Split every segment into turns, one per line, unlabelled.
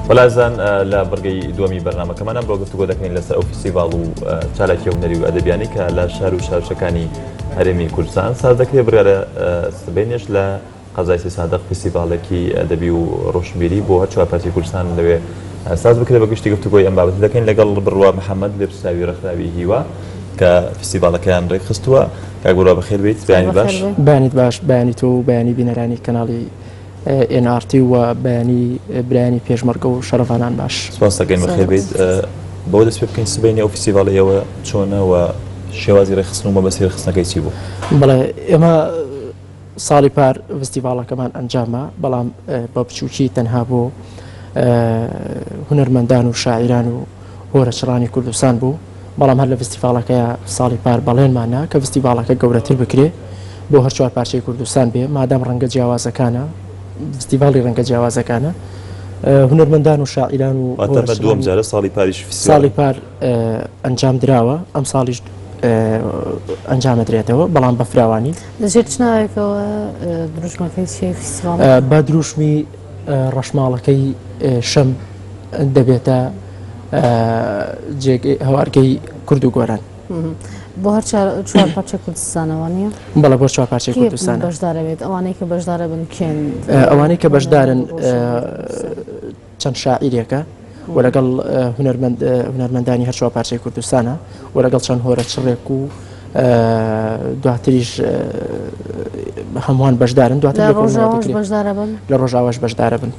وەلازان لە بڕگەی دووەمی بەرنامەکەمانە بۆ گفتوگۆ دەکەین لەسەر ئەو فیستیڤاڵ و چالاکی هونەری و ئەدەبیانی کە لە شار و شارچەکانی هەرێمی کوردستان ساز دەکرێت بڕیارە سبەینێش لە قەزای سێ سادق فیستیڤاڵێکی ئەدەبی و ڕۆشنبیری بۆ هەر چوار پارچەی کوردستان لەوێ ساز بکرێت بە گشتی گفتوگۆی ئەم بابەت دەکەین لەگەڵ بڕوا محەممەد لێبساوی ڕێکخراوی هیوا کە فیستیڤاڵەکەیان ڕێکخستووە کاک بڕوا بەخێر بیت بەیانی باش
بەیانیت باش بەیانی تۆ و بەیانی بینەرانی کەناڵی NRT و بەیانی برایانی پێشمەرگە و شەرەفانان باش
سپاس دەکەین بەخێر بیت بۆ دەست پێ بکەین سبەینی ئەو فیستیڤاڵەیەوە چۆنەوە شێوازی ڕێخستن و مەبەستی ڕێخستنەکەی چی بوو؟
بەڵێ ئێمە ساڵی پار فیستیڤاڵەکەمان ئەنجامە بەڵام بە بچووکی تەنها بۆ هونەرمەندان و شاعیران و هۆرەچڕانی کوردستان بوو بەڵام هەر لە فیستیڤاڵەکەیە ساڵی پار بەڵێنمانە کە فیستیڤاڵەکە گەورەتر بکرێ بۆ هەر چوار پارچەی کوردستان بێ مادام ڕەنگە جیاوازەکانە فیستیڤاڵی ڕەنگە جیاوازەکانە هونەرمەندان و شاعیران و
دووەم جارە ساڵی پاریش
ساڵی پار ئەنجام دراوە ئەم ساڵیش ئەنجامە درێتەوە بەڵام بە فراوانی
لەژێر چناوێکەوە دروشمەکەی چی فیستیڤاڵ
بە دروشمی ڕەشماڵەکەی شەم دەبێتە هەوارگەی کورد و گۆران
بۆ هەر چوار پارچە کوردستانەوە نیە؟
بەڵە بۆ چوار پارچەی کوردستان
بەشدارە بێت ئەوانەی کە بەشدارە بن کێن
ئەوانەی کە بەشدارن چەند شاعیرێکە و لەگەڵ هونەرمەندانی هەر چوار پارچەی کوردستانە و لەگەڵ چەند هۆرە چڕێک و دواتریش هەمووان بەشدارن دواتر لە ڕۆژاواش بەشدارە بن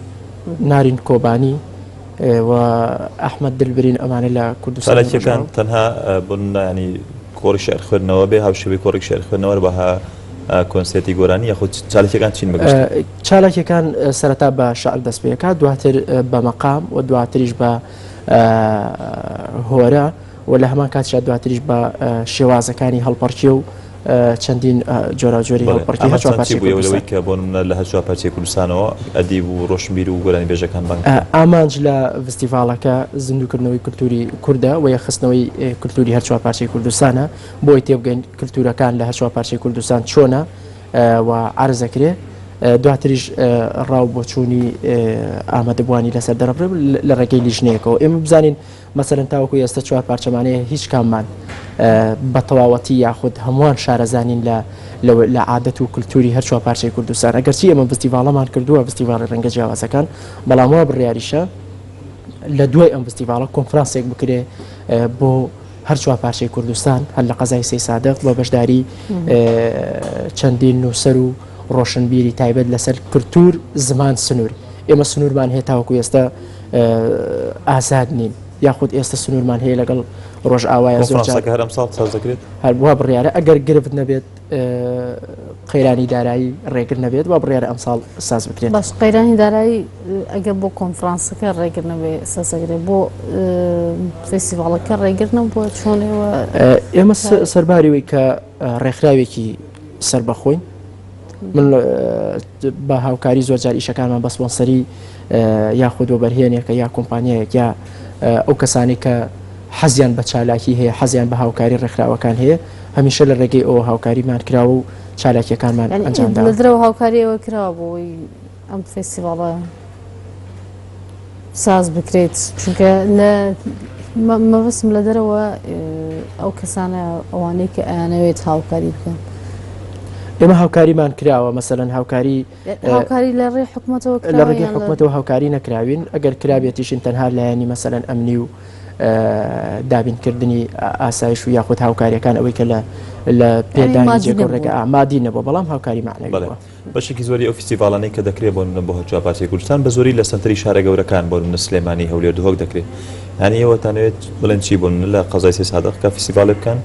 نارین کۆبانی و ئەحمەد دلبرین ئەمانە لە کوردستان
چالاکیەکان تەنها بوون ینی کۆڕی شێعر خوێندنەوە بێ هاوشێوەی کۆڕێک شێعر خوێندنەوە بەها کۆنسێتی گۆرانی یاخود چالاکیەکان چین بەگشت
چالاکیەکان سەرەتا بە شعر دەست پێکات دواتر بە مەقام و دواتریش بە هۆرە و لە هەمان کاتیشدا دواتریش بە شێوازەکانی هەڵپەرکی و چەندین جۆراجۆری هەڵپەرکی
هەڵپەرکی کە بۆ نمونە لە هەر چوار پارچەی کوردستانەوە ئەدیب و ڕۆشنبیر و گۆرانی بێژەکان بانگ
ئامانج لە فیستیڤاڵەکە زیندوکردنەوەی کولتوری کووردە و یەخستنەوەی کولتوری هەر چوار پارچەی کوردستانە بۆی تێبگەین کولتورەکان لە هەر چوار پارچەی کوردستان چۆنە و عرضەکرێ دواتریش ڕاو بۆچوونی ئامادەبوانی لەسەر دەرەبڕ لە ڕێگەی لیژنەیەکەوە ئێمە بزانین مەسەرەن تاوەکو ئێستا چوار پارچەمانەیە هیچ کاممان بە تەواوەتی یاخود هەمووان شارەزانین لە عادەت و کولتوری هەر چوار پارچەی کوردستان ئەگەرچی ئێمە فیستیڤاڵەمان کردووە فیستیڤاڵی ڕەنگە جیاوازەکان بەڵام وا بڕیاریشە لە دوای ئەم فیستیڤاڵە کۆنفرانسێک بکرێ بۆ هەر چوار پارچەی کوردستان هەر لە قەزای سێ سادق بە بەشداری چەندین نووسەر و ڕۆشنبیری تایبەت لەسەر کولتور زمان سنوور ئێمە سنوورمان هەیە تاوەکو ئێستا ئازاد نین یاخود ئێستا سنوورمان هەیە لەگەڵ ڕۆژ ئاوایە
هەرم ساڵ ساز دەکرێت
هەر وا بڕیارە ئەگەر گرفت نەبێت قەیرانی دارایی ڕێگر نەبێت وا بڕیارە ئەم ساڵ ساز بکرێت
باش قەیرانی دارایی ئەگەر بۆ کۆنفرانسەکە ڕێگر نەبێت سازەگرێت بۆ فیستیڤاڵەکە ڕێگرنەوە بۆ چۆنەوە
ئێمە سەرباریەوەی کە ڕێکخراوێکی سەربەخۆین من بە هاوکاری زۆرجار ئیشەکانمان بە سپۆنسەری یاخود وەبەرهێنێکە یا کۆمپانیایەک یا ئەو کەسانی کە حەزیان بە چالاکی هەیە حەزیان بە هاوکاری ڕێکخراوەکان هەیە هەمیشە لە ڕێگەی ئەوە هاوکاریمان کراوە و چالاکیەکانمان ئەنجامدا
لە درەوە هاوکاریەوە کراوە بۆی ئەم فیستیڤاڵە ساز بکرێت چونکە مەبەستم لە دەرەوە ئەو کەسانە ئەوانەی کە ئەیانەوێت هاوکاری بکەن
ئێمە هاوکاریمان کراوە مەسەلەن هاوکاری
لە ڕێ حکوومەتەوە
لە ڕێگەی حکوومەتەوە هاوکاری نەکراوین ئەگەر کرابێتیشن تەنها لایەنی مەسەلەن ئەمنی و دابینکردنی ئاسایش و یاخود هاوکاریەکان ئەوەی کە لە پێدانی ڕێگە ئامادی نەبوو بەڵام هاوکاری معنەوە
بەشێکی زۆری ئەو فیستیڤاڵانەی کە دەکرێت بۆ بۆ هەر چوار پارچەی کوردستان بە زۆری لە سنتری شارە گەورەکان بۆ سلێمانی هەولێر دهۆک دەکرێت هەنی ئێوەتانەوێت بڵێن چی بوون لە قەزای سێ سادق کە فیستیڤاڵ بکەن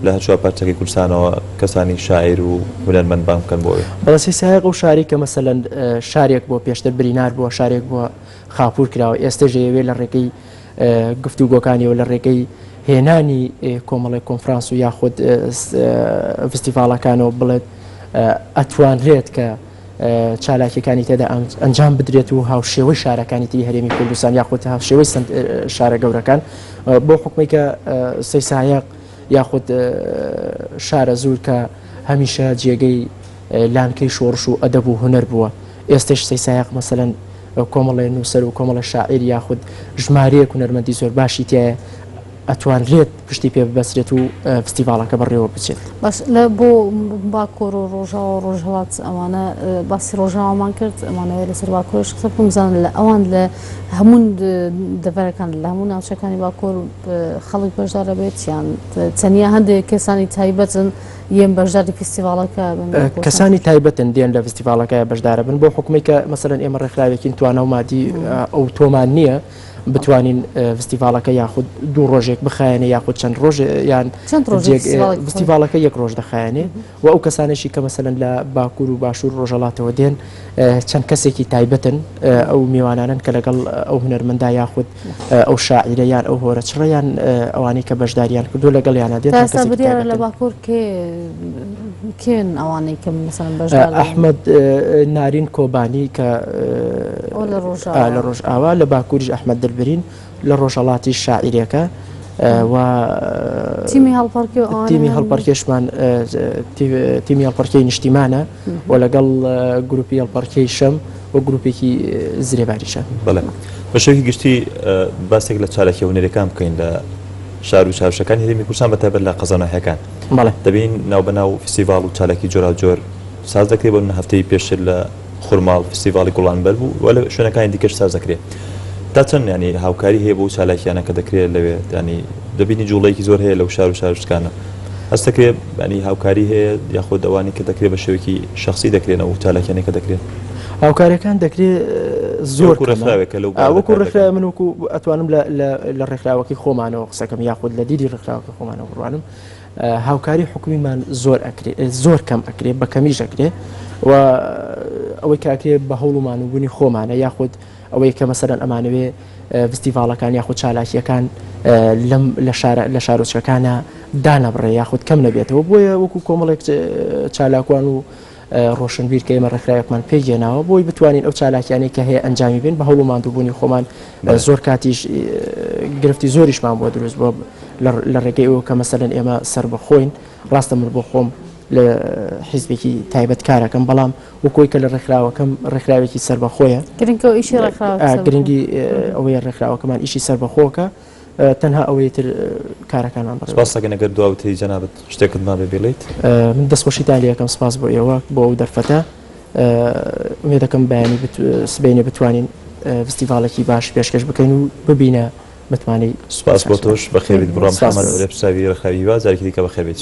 لە هەر چوار پارچەکەی کوردستانەوە کەسانی شاعیر و هونەرمەند بانگ بکەن بۆی
بەڵام سێ سایق و شاری کە مەسەلەن شارێک بۆ پێشتر برینار بووە شارێک بۆ خاپور کراوە ئێستا ژەیەوێ لە ڕێگەی گفتوگۆکانیەوە لە ڕێگەی هێنانی کۆمەڵی کۆنفرانس و یاخود فیستیڤاڵەکانەوە بڵێت ئەتوانرێت کە چالاکیەکانی تێدا ئەنجام بدرێت و هاوشێوەی شارەکانی تری هەرێمی کوردستان یاخود هاوشێوەی شارە گەورەکان بۆ حکومەی کە سێ سایق یاخود شارە زوور کە هەمیشە جێگەی لانکەی شۆڕش و ئەدەب و هونەر بووە ئێستش سێ سایق مەسەلەن کۆمەڵی نووسەر و کۆمەڵە شاعیر یاخود ژمارەیەک هونەرمەندی زۆر باشی تایە ئەتوانرێت پشتی پێ ببەسرێت و فستیڤالەکە بەڕێوە بچێت.
باش لە بۆ باکۆر و ڕۆژاوە ڕۆژهەڵات ئەوانە باسی ڕۆژاوامان کرد ئەمانەوەی لەسەر باکۆرش قسە بکەم بزانن لە ئەوان لە هەموو دەڤەرەکان لە هەموو ناوچەکانی باکۆر خەڵک بەشدارە بێت یان تەنیا هەندێک کەسانی تایبەتن یەم بەشداری فستیڤالەکە
کەسانی تایبەتن دێن لە فستیڤالەکە بەشدارە بن بۆ حکومی کە مەسەرەن ئێمە ڕێکخراوێکین توانە و مادی ئەو تۆمان نییە بتوانین فستیڤالەکە یاخود دوو ڕۆژێک بخایەنێ یاخود چەند ڕۆژ یان فستیڤالەکە یەک ڕۆژ دەخایەنێ و ئەو کەسانێکی کە مەسەرەن لە باکوور و باشوور ڕۆژەڵاتەوە دێن چەند کەسێکی تایبەتن ئەو میوانانن کە لەگەڵ ئەو هونەرمەندا یاخود ئەو شاعیرە یان ئەو هۆرە چڕە یان ئەوانەی کە بەشداریان کردو لەگەڵ یانە دێت
بریارە لە باکوور کێن ئەوانەی کە مەسەرەن بەشدار
ئەحمەد نارین کۆبانی کە لە ڕۆژئاوا لە باکووریش ئەحمەد دلبرین لە ڕۆژهەڵاتی شاعیرەکە و تیمی هەڵپەرکێشمان تیمی هەڵپەرکەی نیشتیمانە و لەگەڵ گروپی هەڵپەرکەی شەم و گروپێکی زرێباریشە.
بەڵێ بەشێکی گشتی باسێک لە چالەکی هونەرەکان بکەین لە شار و چاوشەکان هەرێمی کوردستان بەتایبەت لە قەزانەوەیەکان دەبین ناوبەناو فستیڤال و چالێکی جۆراوجۆر ساز دەکرێت بۆ هەفتەی پێشتر لە خورماڵ فستیڤاڵی گوڵانبەر بوو و لە شوێنەکانی دیکەش ساز دەکرێت. تا چەند ینی هاوکاری هەیە بۆ چالاکیانە کە دەکرێت لەوێ ینی دەبینی جوڵەیەکی زۆر هەیە لەو شار و شارشکانە هەست دەکرێت ینی هاوکاری هەیە یاخۆ دەوانی کە دەکرێت بە شێوەیەکی شخصی دەکرێنەوە و چالاکیانی کە دەکرێت
هاوکاریەکان دەکرێت زۆر
ڕێکخراوێکە لەو
وەکو ڕێکخرا من وەکو ئەتوانم لە ڕێکخراوەکەی خۆمانەوە قسەکەم یاخود لە دیری ڕێکخراوەکە خۆمانەوە بڕوانم هاوکاری حکومیمان زۆر کەم ئەکرێت بە کەمیش ئەکرێت و ئەوەی کاکرێت بە هەوڵمان و بوونی خۆمانە یاخود ئەوەی کە مەسەرەن ئەمانەوێ فستیڤالەکان یاخود چالاکیەکان لە شارۆچەکانە دانەبڕێ یاخود کەم نەبێتەوە بۆیە وەکو کۆمەڵێک چالاکوان و ڕۆشنبیر کە ئێمە ڕێکخراوێکمان پێگەێناوە بۆی بتوانین ئەو چالاکیانەی کە هەیە ئەنجامی بین بە هەوڵ و ماندووبوونی خۆمان زۆر کاتیش گرفتی زۆریشمان بۆ دروست بۆ لە ڕێگەی ئەوە کە مەسەرەن ئێمە سەر بەخۆین ڕاستە من بۆ خۆم لە حیزبێکی تایبەت کارەکەم بەڵام وەکۆی کە لە ڕێکخراوەکەم ڕێکخراوێکی سەربەخۆیە گرنگی ئەوەیە ڕێکخراوەکەمان ئیشی سەربەخۆکە تەنها ئەوەی تر کارەکانمان
سپاسەکە نەگەر دواوتی جەنابەت شتێکت مابێ بێڵیت
من دەستخۆشیتان لێ یەکەم سپاس بۆ ئێوە بۆ ئەو دەرفەتە ئومێ دەکەم بەیانی سبەینێ بتوانین فستیڤالێکی باش پێشکەش بکەین و ببینە بتوانین.
سپاس بۆ تۆش بەخێویت بڕۆم محەممەد لە پرساوی ڕێکخراوی بازارێکی دیکە بەخێویت.